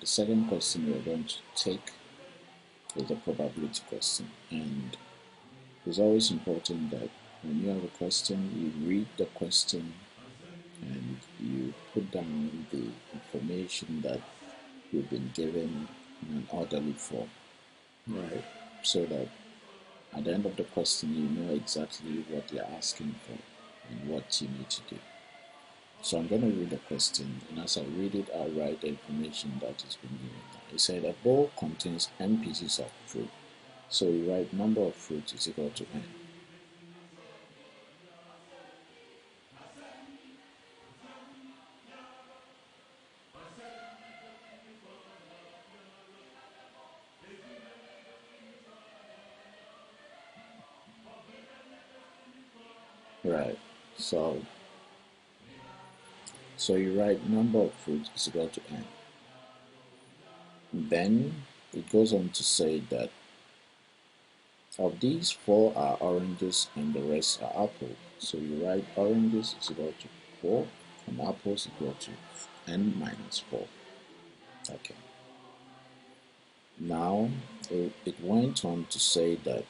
the second question we're going to take is a probability question, and it's always important that when you have a question, you read the question and you put down the information that you've been given in an orderly form, right? So that at the end of the question, you know exactly what they're asking for and what you need to do. So I'm going to read the question, and as I read it, I'll write the information that is being given. It said a bowl contains n pieces of fruit. So you write number of fruits is equal to n. Right. So you write number of fruits is equal to n. Then it goes on to say that of these, 4 are oranges and the rest are apples. So you write oranges is equal to 4 and apples equal to n minus 4. Okay. Now it went on to say that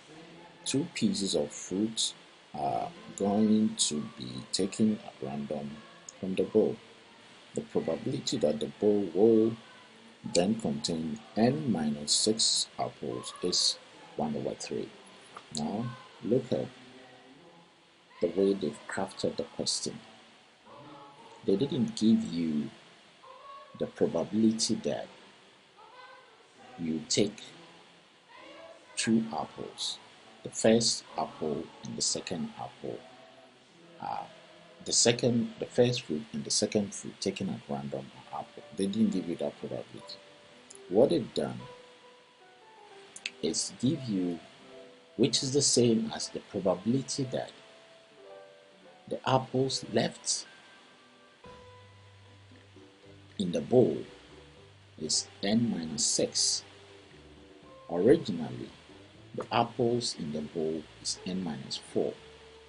2 pieces of fruit are going to be taken at random from the bowl. The probability that the bowl will then contain n minus 6 apples is 1/3. Now look at the way they've crafted the question. They didn't give you the probability that you take 2 apples, the first apple and the second apple, the first fruit and the second fruit taken at random are apple. They didn't give you that probability. What they've done is give you, which is the same as the probability that the apples left in the bowl is n minus 6. Originally, the apples in the bowl is n minus 4.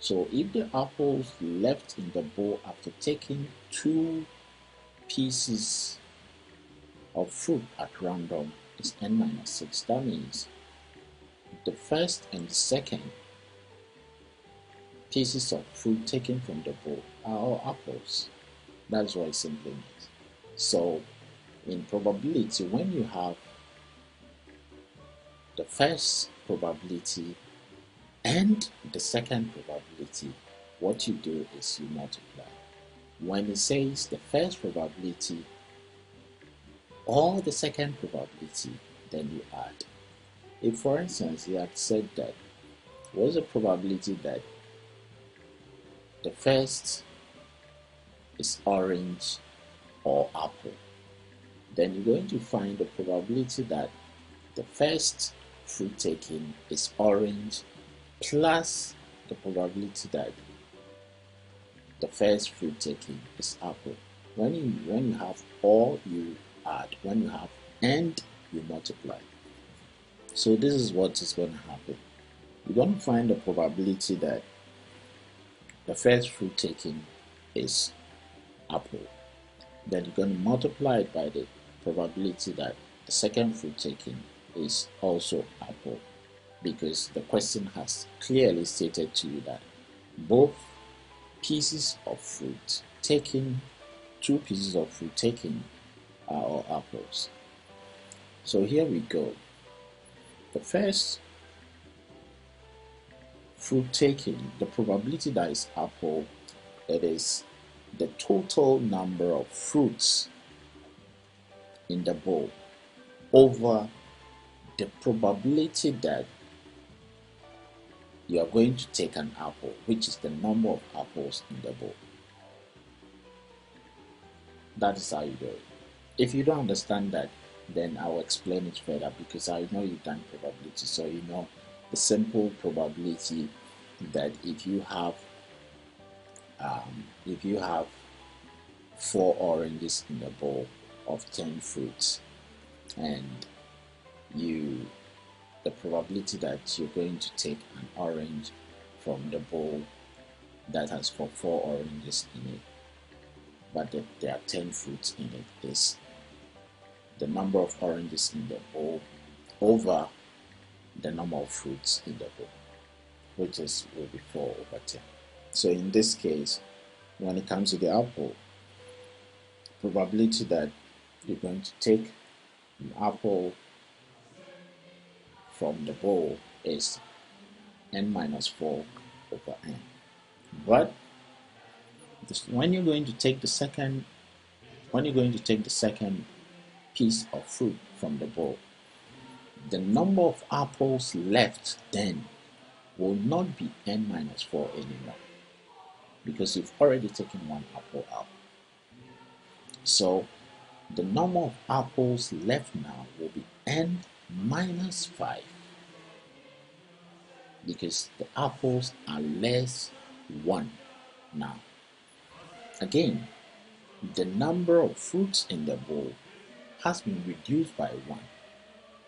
So if the apples left in the bowl after taking 2 pieces of fruit at random is n minus 6, that means the first and the second pieces of fruit taken from the bowl are all apples. That's what it simply means. So in probability, when you have the first probability and the second probability, what you do is you multiply. When it says the first probability or the second probability, then you add. If, for instance, you had said that what's the probability that the first is orange or apple, then you're going to find the probability that the first fruit taken is orange plus the probability that the first fruit taken is apple. When you have or, you add. When you have and, you multiply. So this is what is going to happen. You're going to find the probability that the first fruit taken is apple. Then you're going to multiply it by the probability that the second fruit taken is also apple, because the question has clearly stated to you that both pieces of fruit taken, 2 pieces of fruit taken are all apples. So here we go. The first fruit taken, the probability that is apple, it is the total number of fruits in the bowl over the probability that you are going to take an apple, which is the number of apples in the bowl. That is how you do it. If you don't understand that, then I'll explain it further, because I know you've done probability, so you know the simple probability that if you have 4 oranges in the bowl of 10 fruits, and the probability that you're going to take an orange from the bowl that has 4 oranges in it, but there are 10 fruits in it, is the number of oranges in the bowl over the number of fruits in the bowl, which will be 4/10. So in this case, when it comes to the apple, probability that you're going to take an apple from the bowl is n minus 4 over n. But when you're going to take the second piece of fruit from the bowl, the number of apples left then will not be n minus 4 anymore, because you've already taken one apple out. So the number of apples left now will be n minus 5, because the apples are less 1 now. Again, the number of fruits in the bowl has been reduced by 1.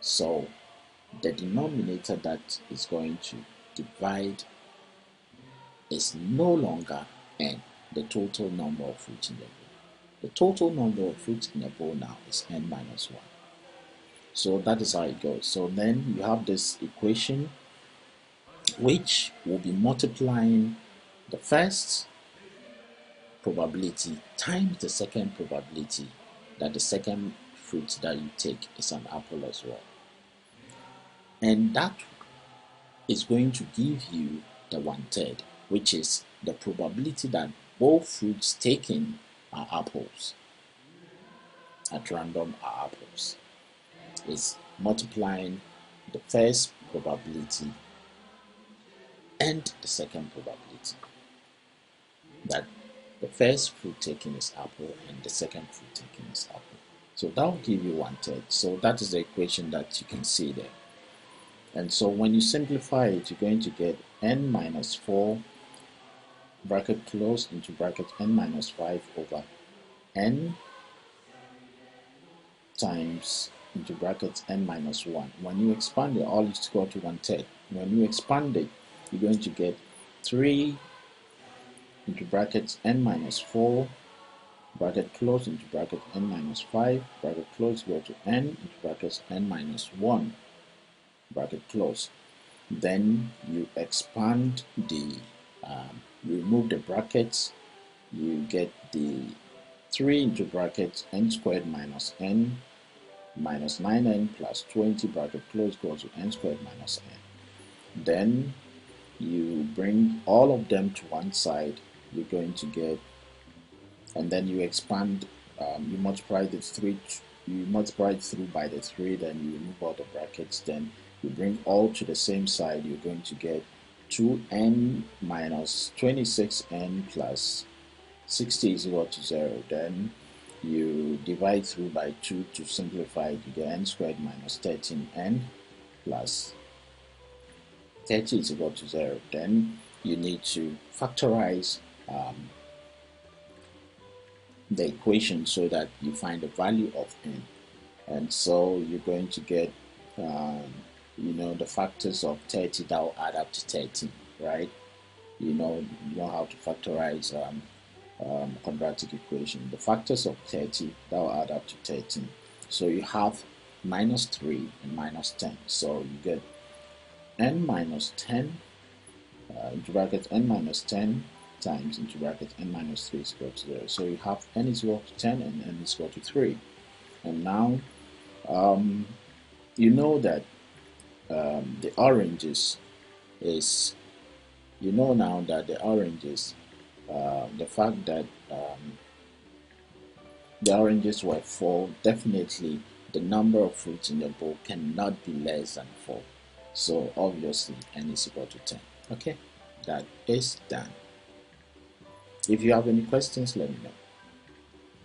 So the denominator that is going to divide is no longer n, the total number of fruits in the bowl. The total number of fruits in the bowl now is n minus 1. So that is how it goes. So then you have this equation which will be multiplying the first probability times the second probability that the second fruit that you take is an apple as well. And that is going to give you the 1/3, which is the probability that both fruits taken are apples, at random are apples. It's multiplying the first probability and the second probability that the first fruit taken is apple and the second fruit taken is apple. So that will give you 1/3. So that is the equation that you can see there. And so when you simplify it, you're going to get n minus 4 bracket close into bracket n minus 5 over n times into bracket n minus 1. When you expand it, all is equal to 1/3. When you expand it, you're going to get 3 into bracket n minus 4 bracket close into bracket n minus 5 bracket close equal to n into bracket n minus 1 bracket close. Then you expand the remove the brackets, you get the 3 into bracket n squared minus n minus 9n plus 20 bracket close equals to n squared minus n. Then you bring all of them to one side, you're going to get, and then you expand, you multiply the 3, you multiply through by the 3, then you remove all the brackets, then you bring all to the same side, you're going to get 2n minus 26n plus 60 is equal to 0. Then you divide through by 2 to simplify it, you get n squared minus 13n plus 30 is equal to 0. Then you need to factorize the equation so that you find the value of n. And so you're going to get the factors of 30 that will add up to 13, right? You know how to factorize quadratic equation. The factors of 30 that will add up to 13. So you have minus 3 and minus 10. So you get n minus 10 into bracket n minus 10 times into bracket n minus 3 is equal to 0. So you have n is equal to 10 and n is equal to 3. And now you know that the oranges is, the fact that the oranges were 4, definitely the number of fruits in the bowl cannot be less than 4. So obviously n is equal to 10. Okay, that is done. If you have any questions, let me know.